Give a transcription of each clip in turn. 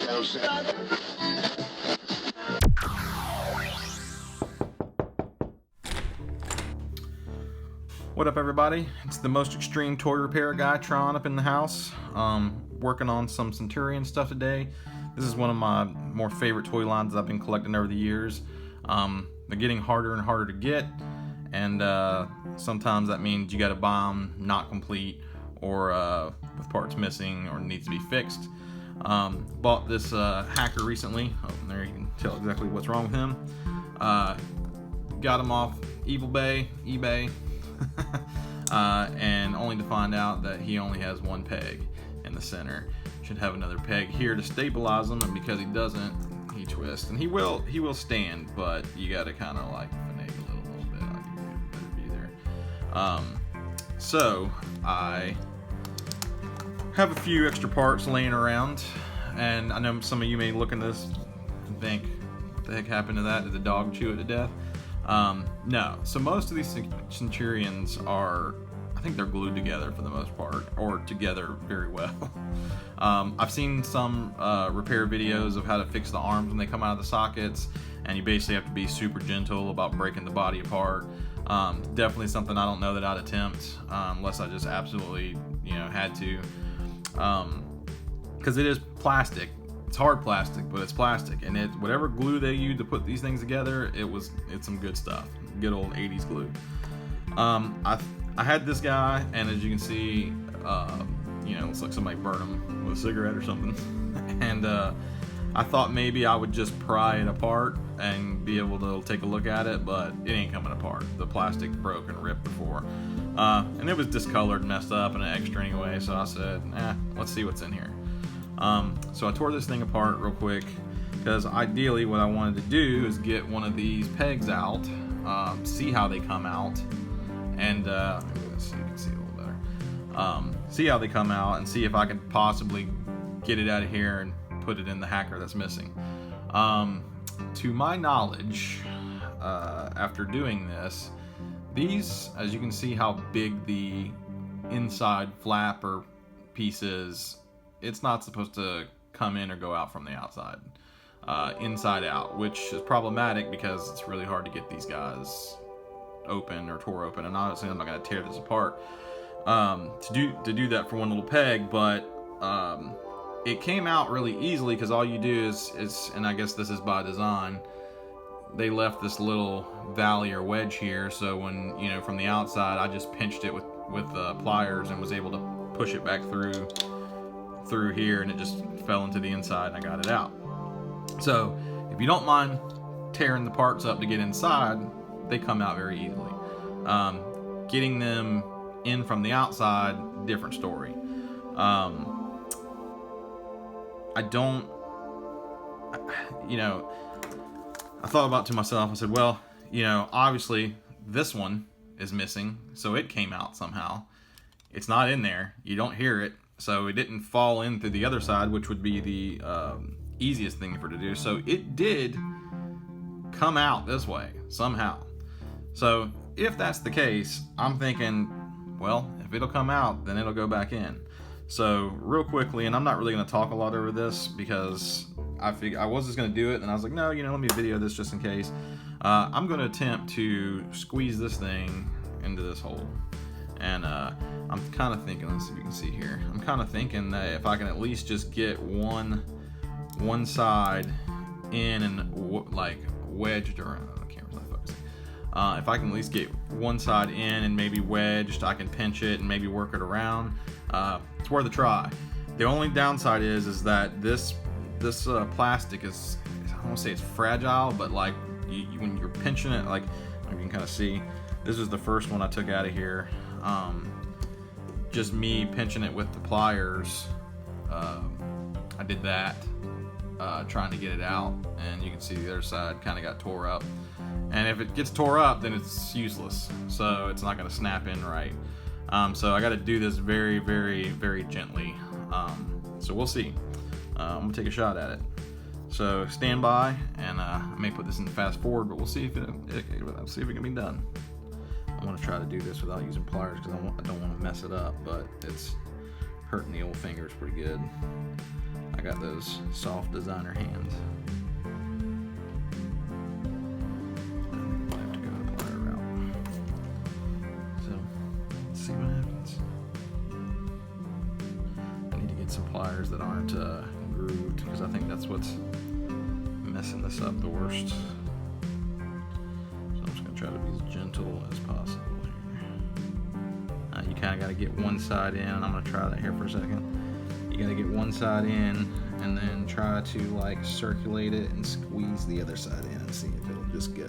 What up, everybody? It's the most extreme toy repair guy, Tron, up in the house. Working on some Centurion stuff today. This is one of my more favorite toy lines that I've been collecting over the years. They're getting harder and harder to get, and sometimes that means you got to buy them not complete or with parts missing or needs to be fixed. Bought this hacker recently. Oh, there you can tell exactly what's wrong with him. Got him off eBay. And only to find out that he only has one peg in the center. Should have another peg here to stabilize him, and because he doesn't, he twists. And he will stand, but you got to kind of like finagle it a little bit. I think it better be there. So I have a few extra parts laying around, and I know some of you may look at this and think, what the heck happened to that? Did the dog chew it to death? No. So most of these Centurions are, I think they're glued together for the most part, or together very well. I've seen some repair videos of how to fix the arms when they come out of the sockets, and you basically have to be super gentle about breaking the body apart. Definitely something I don't know that I'd attempt unless I just absolutely, had to. Because it is plastic. It's hard plastic, but it's plastic, and whatever glue they use to put these things together, it's some good stuff. Good old 80s glue. I had this guy, and as you can see, it's like somebody burned him with a cigarette or something. And I thought maybe I would just pry it apart and be able to take a look at it, but it ain't coming apart. The plastic broke and ripped before, and it was discolored, messed up, and an extra anyway. So I said, let's see what's in here. So I tore this thing apart real quick, because ideally what I wanted to do is get one of these pegs out, see how they come out, and maybe so you can see a little better. See how they come out and see if I could possibly get it out of here and put it in the hacker that's missing. To my knowledge, after doing this, these, as you can see how big the inside flap or piece is, it's not supposed to come in or go out from the outside, inside out, which is problematic because it's really hard to get these guys open or tore open. And obviously I'm not going to tear this apart to do that for one little peg, but it came out really easily because all you do is, and I guess this is by design, they left this little valley or wedge here, so when, from the outside, I just pinched it with pliers and was able to push it back through here, and it just fell into the inside, and I got it out. So if you don't mind tearing the parts up to get inside, they come out very easily. Getting them in from the outside, different story. I thought about to myself, I said, well, obviously this one is missing, so it came out somehow. It's not in there, you don't hear it, so it didn't fall in through the other side, which would be the easiest thing for it to do. So it did come out this way somehow. So if that's the case, I'm thinking, well, if it'll come out, then it'll go back in. So real quickly, and I'm not really going to talk a lot over this because I figured I was just going to do it, and I was like, no, let me video this just in case. I'm going to attempt to squeeze this thing into this hole. And I'm kind of thinking, let's see if you can see here. I'm kind of thinking that if I can at least just get one side in and like wedged around, the camera's not focusing. If I can at least get one side in and maybe wedged, I can pinch it and maybe work it around. It's worth a try. The only downside is that this plastic is, I don't want to say it's fragile, but like when you're pinching it, like you can kind of see, this is the first one I took out of here. Just me pinching it with the pliers, I did that, trying to get it out, and you can see the other side kind of got tore up. And if it gets tore up, then it's useless, so it's not going to snap in right. So I got to do this very, very, very gently. So we'll see. I'm gonna take a shot at it. So stand by, and I may put this in fast forward, but we'll see if it can be done. I want to try to do this without using pliers because I don't want to mess it up, but it's hurting the old fingers pretty good. I got those soft designer hands. I have to go the plier route. So let's see what happens. I need to get some pliers that aren't grooved, because I think that's what's messing this up the worst. So I'm just gonna try to be as gentle as possible here. You kind of got to get one side in, and I'm gonna try that here for a second. You got to get one side in, and then try to like circulate it and squeeze the other side in and see if it'll just go.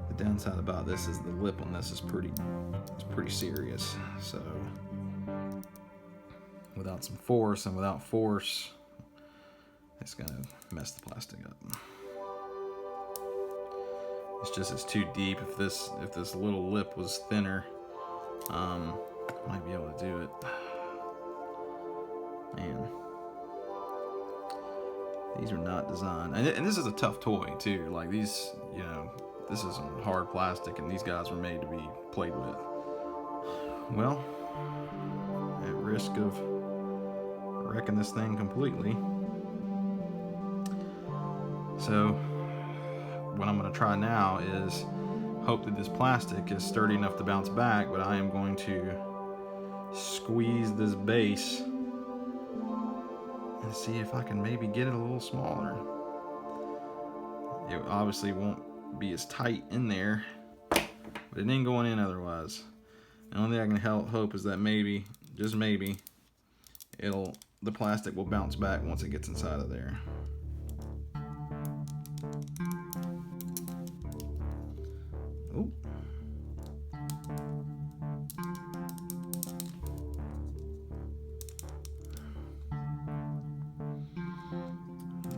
The downside about this is the lip on this is pretty serious. So without some force and without force, it's gonna mess the plastic up. It's too deep. If this little lip was thinner, might be able to do it. Man, these are not designed, and this is a tough toy too. Like these, you know, this is some hard plastic, and these guys were made to be played with. Well, at risk of wrecking this thing completely, so what I'm going to try now is hope that this plastic is sturdy enough to bounce back, but I am going to squeeze this base and see if I can maybe get it a little smaller. It obviously won't be as tight in there, but it ain't going in otherwise. The only thing I can hope is that maybe, just maybe, the plastic will bounce back once it gets inside of there. Ooh.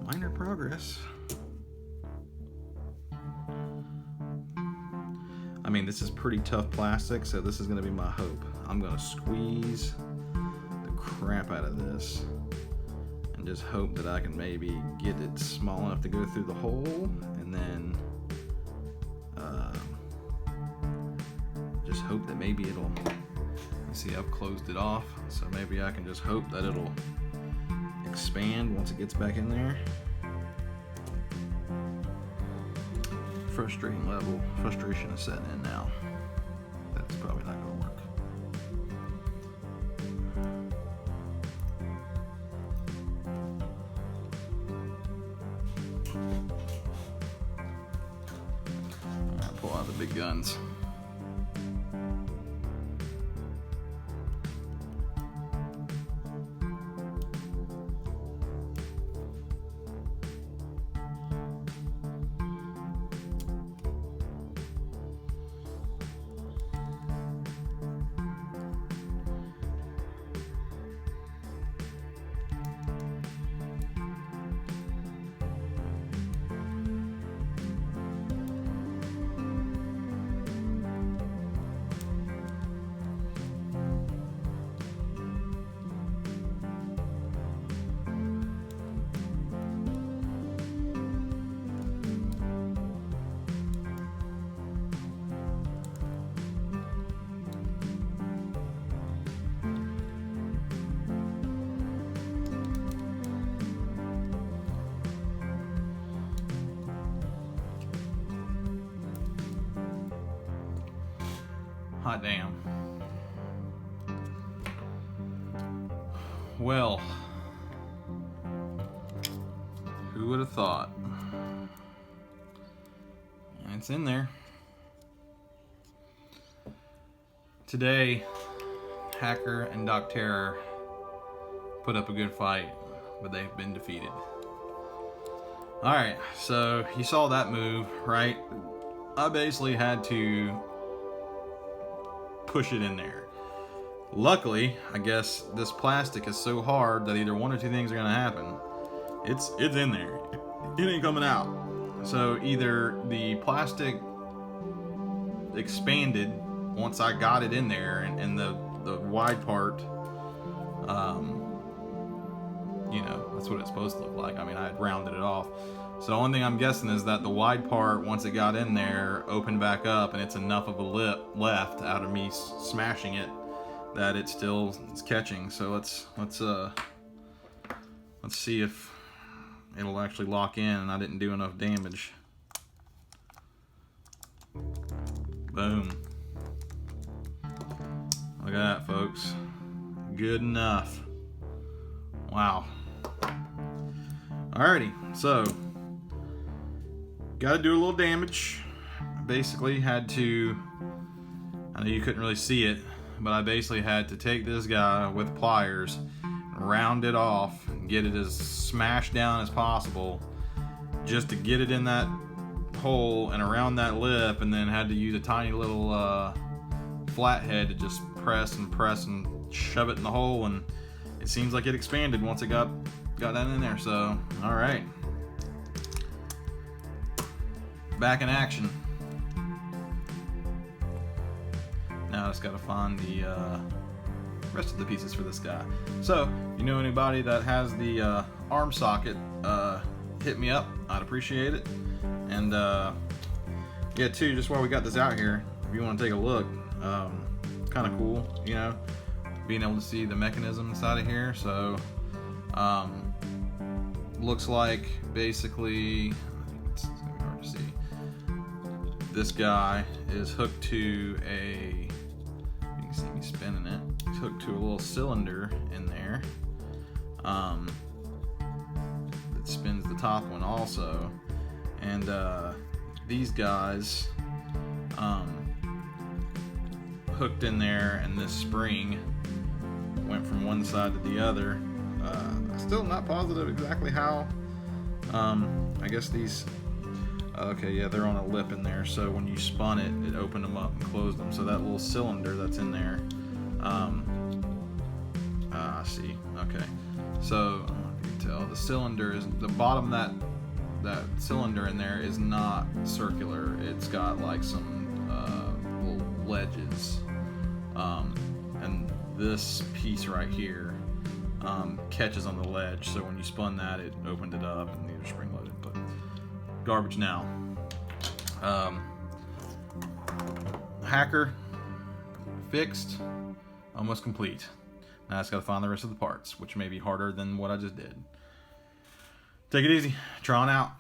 Minor progress. I mean, this is pretty tough plastic, so this is going to be my hope. I'm going to squeeze the crap out of this and just hope that I can maybe get it small enough to go through the hole, and then just hope that maybe it'll, you see I've closed it off, so maybe I can just hope that it'll expand once it gets back in there. Frustration is setting in now. That's probably not going to work. I'll pull out the big guns. Hot damn. Well, who would have thought? It's in there. Today, Hacker and Doc Terror put up a good fight, but they've been defeated. Alright, so you saw that move, right? I basically had to push it in there. Luckily, I guess this plastic is so hard that either one or two things are gonna happen. It's in there. It ain't coming out. So either the plastic expanded once I got it in there, and the wide part, you know, that's what it's supposed to look like. I mean, I had rounded it off. So the only thing I'm guessing is that the wide part, once it got in there, opened back up, and it's enough of a lip left out of me smashing it that it still is catching. So let's see if it'll actually lock in and I didn't do enough damage. Boom. Look at that, folks. Good enough. Wow. Alrighty, so got to do a little damage. Basically had to, I know you couldn't really see it, but I basically had to take this guy with pliers, round it off, and get it as smashed down as possible, just to get it in that hole and around that lip, and then had to use a tiny little flathead to just press and shove it in the hole, and it seems like it expanded once it got down in there. So, all right, back in action. Now I just gotta find the rest of the pieces for this guy. So, you know anybody that has the arm socket, hit me up. I'd appreciate it. And yeah, too, just while we got this out here, if you want to take a look, kind of cool, you know, being able to see the mechanism inside of here. So looks like basically, it's gonna be hard to see, this guy is hooked to a, you can see me spinning it, it's hooked to a little cylinder in there that spins the top one also. And these guys hooked in there, and this spring went from one side to the other. Still not positive exactly how. I guess these, okay, yeah, they're on a lip in there, so when you spun it, it opened them up and closed them. So that little cylinder that's in there, I see, okay. So, you can tell the cylinder is, the bottom of that cylinder in there is not circular. It's got like some little ledges, and this piece right here catches on the ledge, so when you spun that, it opened it up, and these are spring loaded. But garbage now. Hacker fixed, almost complete. Now I just gotta find the rest of the parts, which may be harder than what I just did. Take it easy. Tron out.